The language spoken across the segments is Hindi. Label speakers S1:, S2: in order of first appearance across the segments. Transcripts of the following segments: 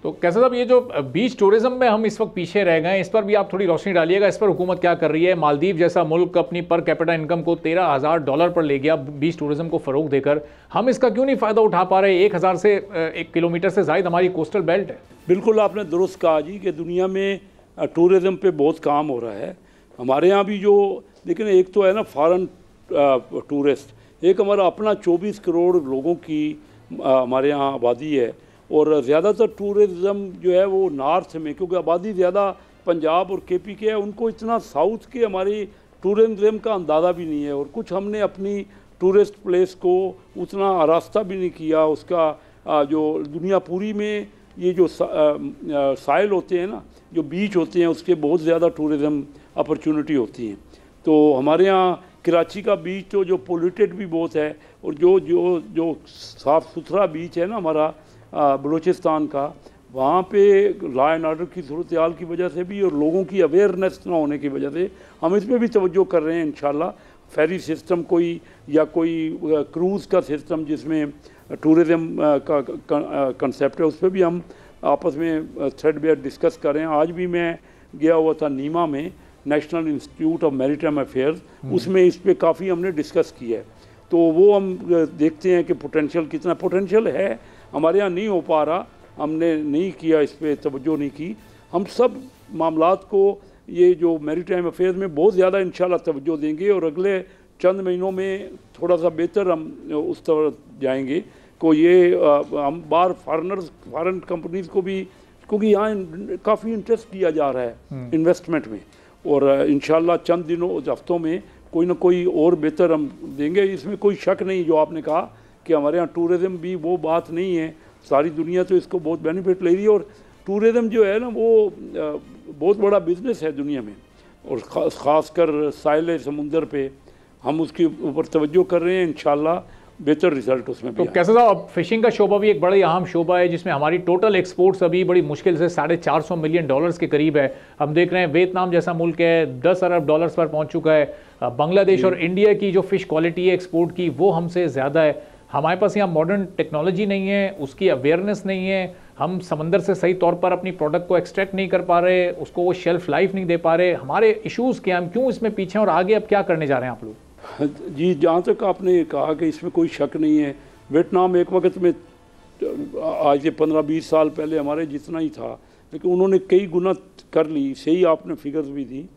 S1: तो कैसा साहब, ये जो बीच टूरिज्म में हम इस वक्त पीछे रह गए, इस पर भी आप थोड़ी रोशनी डालिएगा। इस पर हुकूमत क्या कर रही है? मालदीव जैसा मुल्क अपनी पर कैपिटा इनकम को $13,000 पर ले गया बीच टूरिज्म को फ़रोग देकर। हम इसका क्यों नहीं फ़ायदा उठा पा रहे? 1,000 से 1 किलोमीटर से ज़ायद हमारी कोस्टल बेल्ट है।
S2: बिल्कुल आपने दुरुस्त कहा जी कि दुनिया में टूरिज़म पे बहुत काम हो रहा है। हमारे यहाँ भी जो, लेकिन एक तो है ना फॉरेन टूरिस्ट, एक हमारा अपना 24 करोड़ लोगों की हमारे यहाँ आबादी है, और ज़्यादातर टूरिज़म जो है वो नॉर्थ में, क्योंकि आबादी ज़्यादा पंजाब और केपी के है, उनको इतना साउथ के हमारी टूरिज़म का अंदाज़ा भी नहीं है। और कुछ हमने अपनी टूरिस्ट प्लेस को उतना आरास्ता भी नहीं किया। उसका जो दुनिया पूरी में ये जो साइल होते हैं ना, जो बीच होते हैं, उसके बहुत ज़्यादा टूरिज़म अपॉर्चुनिटी होती हैं। तो हमारे यहाँ कराची का बीच तो जो पोल्यूटेड भी बहुत है, और जो जो जो साफ़ सुथरा बीच है ना हमारा बलूचिस्तान का, वहाँ पे लॉ एंड ऑर्डर की सूरत हाल की वजह से भी और लोगों की अवेयरनेस ना होने की वजह से हम इस पर भी तवज्जो कर रहे हैं। इंशाल्लाह फेरी सिस्टम कोई या कोई क्रूज़ का सिस्टम जिसमें टूरिज़म का कंसेप्ट है, उस पर भी हम आपस में थ्रेडबेयर डिस्कस कर रहे हैं। आज भी मैं गया हुआ था नीमा में, national institute of maritime affairs, उसमें इस पर काफ़ी हमने डिस्कस किया है। तो वो हम देखते हैं कि पोटेंशियल कितना पोटेंशियल है। हमारे यहाँ नहीं हो पा रहा, हमने नहीं किया, इस पर तवज्जो नहीं की। हम सब मामलात को ये जो मैरीटाइम अफेयर्स में बहुत ज़्यादा इंशाल्लाह तवज्जो देंगे, और अगले चंद महीनों में थोड़ा सा बेहतर हम उस तरफ जाएंगे को ये हम बाहर फॉरेन कंपनीज़ को भी, क्योंकि यहाँ काफ़ी इंटरेस्ट किया जा रहा है इन्वेस्टमेंट में, और इंशाल्लाह चंद दिनों हफ्तों में कोई ना कोई और बेहतर हम देंगे। इसमें कोई शक नहीं जो आपने कहा कि हमारे यहाँ टूरिज़म भी वो बात नहीं है, सारी दुनिया तो इसको बहुत बेनिफिट ले रही है। और टूरिज़म जो है ना वो बहुत बड़ा बिज़नेस है दुनिया में, और ख़ासकर साहिल समुंदर पे हम उसके ऊपर तवज्जो कर रहे हैं। इंशाल्लाह बेहतर रिजल्ट उसमें भी।
S1: तो कैसा साहब, अब फिशिंग का शोबा भी एक बड़ा अहम शोबा है, जिसमें हमारी टोटल एक्सपोर्ट्स अभी बड़ी मुश्किल से $450 मिलियन के करीब है। हम देख रहे हैं वियतनाम जैसा मुल्क है $10 अरब पर पहुंच चुका है। बांग्लादेश और इंडिया की जो फ़िश क्वालिटी है एक्सपोर्ट की, वो हमसे ज़्यादा है। हमारे पास यहाँ मॉडर्न टेक्नोलॉजी नहीं है, उसकी अवेयरनेस नहीं है, हम समंदर से सही तौर पर अपनी प्रोडक्ट को एक्सट्रैक्ट नहीं कर पा रहे, उसको वो शेल्फ लाइफ नहीं दे पा रहे। हमारे इश्यूज़ क्या, हम क्यों इसमें पीछे, और आगे अब क्या करने जा रहे हैं आप लोग?
S2: जी, जहाँ तक आपने कहा कि इसमें कोई शक नहीं है, वियतनाम एक वक्त में आज से 15-20 साल पहले हमारे जितना ही था, लेकिन उन्होंने कई गुना कर ली। सही आपने फिगर्स भी दी।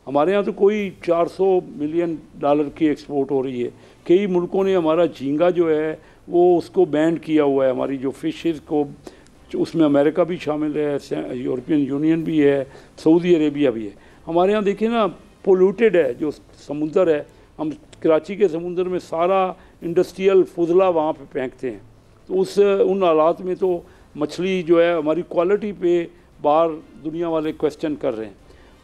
S2: हमारे यहाँ तो कोई $400 मिलियन की एक्सपोर्ट हो रही है। कई मुल्कों ने हमारा झींगा जो है वो उसको बैन किया हुआ है, हमारी जो फिशेज़ को, उसमें अमेरिका भी शामिल है, यूरोपियन यूनियन भी है, सऊदी अरेबिया भी है। हमारे यहाँ देखिए ना, पोल्यूटेड है जो समुंदर है। हम कराची के समुंदर में सारा इंडस्ट्रियल फुजला वहाँ पे फेंकते हैं, तो उन हालात में तो मछली जो है हमारी क्वालिटी पे बाहर दुनिया वाले क्वेश्चन कर रहे हैं।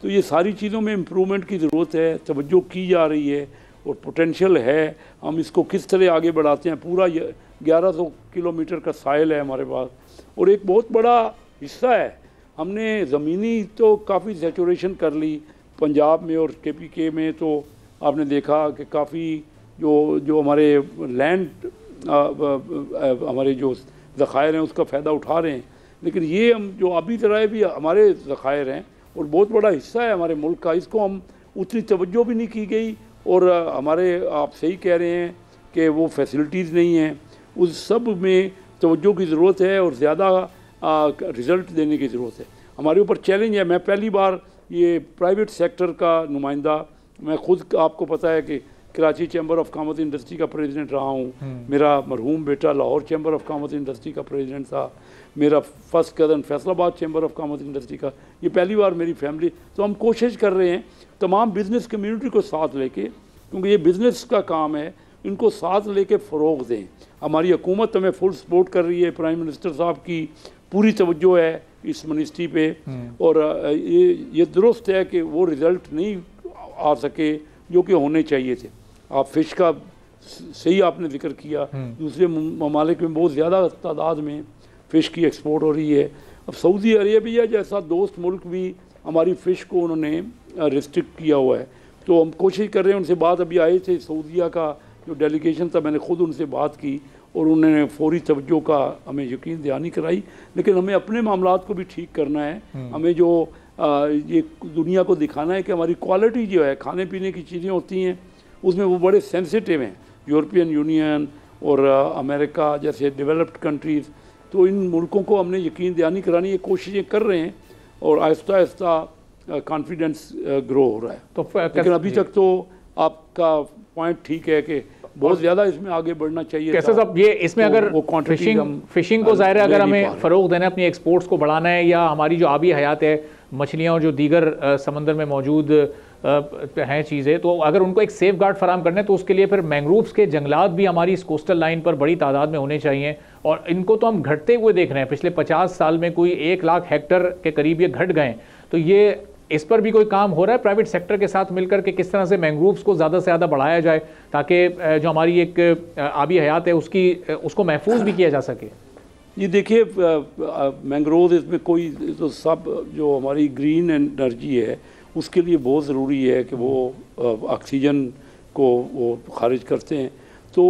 S2: तो ये सारी चीज़ों में इम्प्रूवमेंट की ज़रूरत है, तवज्जो की जा रही है, और पोटेंशियल है। हम इसको किस तरह आगे बढ़ाते हैं। पूरा 1100 किलोमीटर का साहिल है हमारे पास, और एक बहुत बड़ा हिस्सा है हमने ज़मीनी तो काफ़ी सैचुरेशन कर ली पंजाब में और KPK में। तो आपने देखा कि काफ़ी जो हमारे लैंड हमारे जो ज़खायर हैं उसका फ़ायदा उठा रहे हैं, लेकिन ये हम जो आबी ज़राए भी हमारे ज़खायर हैं और बहुत बड़ा हिस्सा है हमारे मुल्क का, इसको हम उतनी तवज्जो भी नहीं की गई। और हमारे, आप सही कह रहे हैं कि वो फैसिलिटीज़ नहीं हैं, उस सब में तवज्जो की ज़रूरत है और ज़्यादा रिज़ल्ट देने की ज़रूरत है। हमारे ऊपर चैलेंज है। मैं पहली बार ये प्राइवेट सेक्टर का नुमाइंदा, मैं खुद, आपको पता है कि Karachi chamber of commerce industry का प्रेसिडेंट रहा हूँ। मेरा मरहूम बेटा Lahore chamber of commerce industry का प्रेसिडेंट था। मेरा first cousin Faisalabad chamber of commerce industry का। ये पहली बार मेरी फैमिली, तो हम कोशिश कर रहे हैं तमाम बिज़नेस कम्युनिटी को साथ लेके, क्योंकि ये बिज़नेस का काम है, इनको साथ लेके फ़रोग़ दें। हमारी हुकूमत हमें फुल सपोर्ट कर रही है, प्राइम मिनिस्टर साहब की पूरी तवज्जो है इस मिनिस्ट्री पे, और ये दुरुस्त है कि वो रिज़ल्ट नहीं आ सके जो कि होने चाहिए थे। आप फ़िश का सही आपने जिक्र किया, दूसरे ममालिक में बहुत ज़्यादा तादाद में फ़िश की एक्सपोर्ट हो रही है। अब सऊदी अरेबिया जैसा दोस्त मुल्क भी हमारी फ़िश को उन्होंने रिस्ट्रिक्ट किया हुआ है, तो हम कोशिश कर रहे हैं। उनसे बात, अभी आए थे सऊदीया का जो डेलीगेशन था, मैंने ख़ुद उनसे बात की, और उन्होंने फौरी तवज्जो का हमें यकीन दहानी कराई। लेकिन हमें अपने मामलात को भी ठीक करना है। हमें जो ये दुनिया को दिखाना है कि हमारी क्वालिटी जो है, खाने पीने की चीज़ें होती हैं उसमें वो बड़े सेंसिटिव हैं। यूरोपियन यूनियन और अमेरिका जैसे डेवलप्ड कंट्रीज़, तो इन मुल्कों को हमने यकीन दहानी करानी ये कोशिशें कर रहे हैं और आहिस्ता आहिस्ता कॉन्फिडेंस ग्रो हो रहा है।
S1: तो
S2: लेकिन अभी तक तो आपका पॉइंट ठीक है कि बहुत ज़्यादा इसमें आगे बढ़ना चाहिए।
S1: कैसे साहब, ये इसमें
S2: तो
S1: अगर फिशिंग को ज़ाहिर है अगर हमें फ़रोग देना है, अपनी एक्सपोर्ट्स को बढ़ाना है, या हमारी जो आबी हयात है, मछलियाँ और जो दीगर समंदर में मौजूद हैं चीज़ें, तो अगर उनको एक सेफ गार्ड फराम करना है तो उसके लिए फिर मैंग्रोव्स के जंगलात भी हमारी इस कोस्टल लाइन पर बड़ी तादाद में होने चाहिए। और इनको तो हम घटते हुए देख रहे हैं, पिछले 50 साल में कोई 1 लाख हेक्टर के करीब ये घट गए। तो ये इस पर भी कोई काम हो रहा है प्राइवेट सेक्टर के साथ मिलकर के, किस तरह से मैंग्रोव्स को ज़्यादा से ज़्यादा बढ़ाया जाए ताकि जो हमारी एक आबी हयात है उसको महफूज भी किया जा सके?
S2: ये देखिए, मैंग्रोव इसमें कोई तो सब जो हमारी ग्रीन एनर्जी है उसके लिए बहुत ज़रूरी है कि वो ऑक्सीजन को वो खारिज करते हैं। तो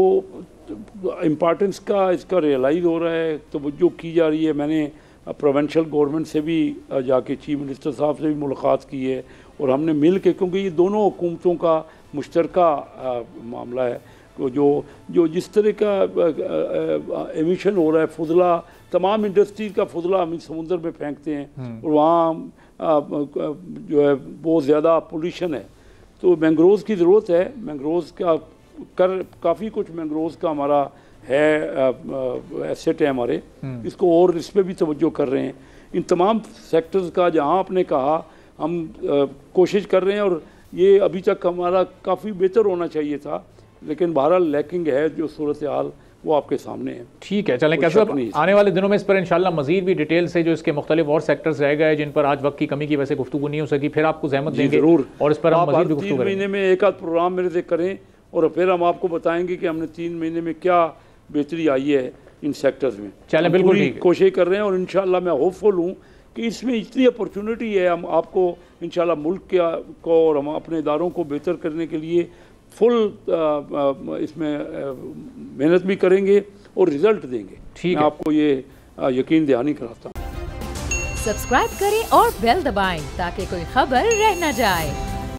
S2: इम्पॉर्टेंस का इसका रियलाइज़ हो रहा है, तवज्जो की जा रही है। मैंने प्रोविंशियल गवर्नमेंट से भी जाके चीफ मिनिस्टर साहब से भी मुलाकात की है और हमने मिल के, क्योंकि ये दोनों हुकूमतों का मुश्तरका मामला है, जो जिस तरह का एमिशन हो रहा है, फुजला, तमाम इंडस्ट्रीज का फुजला हम समुंदर में फेंकते हैं और वहाँ जो है बहुत ज़्यादा पोल्यूशन है। तो मैंग्रोव्स की ज़रूरत है। मैंग्रोव्स का काफ़ी कुछ मैंग्रोव्स का हमारा है एसेट है हमारे, इसको और इस पर भी तवज्जो कर रहे हैं। इन तमाम सेक्टर्स का जहाँ आपने कहा हम कोशिश कर रहे हैं और ये अभी तक हमारा काफ़ी बेहतर होना चाहिए था, लेकिन बहरहाल लैकिंग है जो सूरत हाल वो आपके सामने है।
S1: ठीक है, चलें कैसे आने वाले दिनों में इस पर इंशाल्लाह मजीद भी डिटेल से जो इसके मुख्तलिफ और सेक्टर्स रह गए जिन पर आज वक्त की कमी की वजह से गुफ्तगू नहीं हो सकी, फिर आपको ज़हमत देंगे
S2: ज़रूर,
S1: और इस पर हम मजीद गुफ्तगू
S2: 3 महीने में एक आध प्रोग्राम मेरे से करें और फिर हम आपको बताएंगे कि हमने 3 महीने में क्या बेहतरी आई है इन सेक्टर्स में।
S1: चलें, बिल्कुल ठीक,
S2: कोशिश कर रहे हैं और इंशाल्लाह मैं होपफुल हूँ कि इसमें इतनी अपॉर्चुनिटी है। हम आपको इंशाल्लाह मुल्क को और हम अपने इदारों को बेहतर करने के लिए फुल इसमें मेहनत भी करेंगे और रिजल्ट देंगे।
S1: ठीक
S2: मैं
S1: है,
S2: आपको ये यकीन दहानी कराता हूँ।
S3: सब्सक्राइब करें और बेल दबाएं ताकि कोई खबर रह न जाए।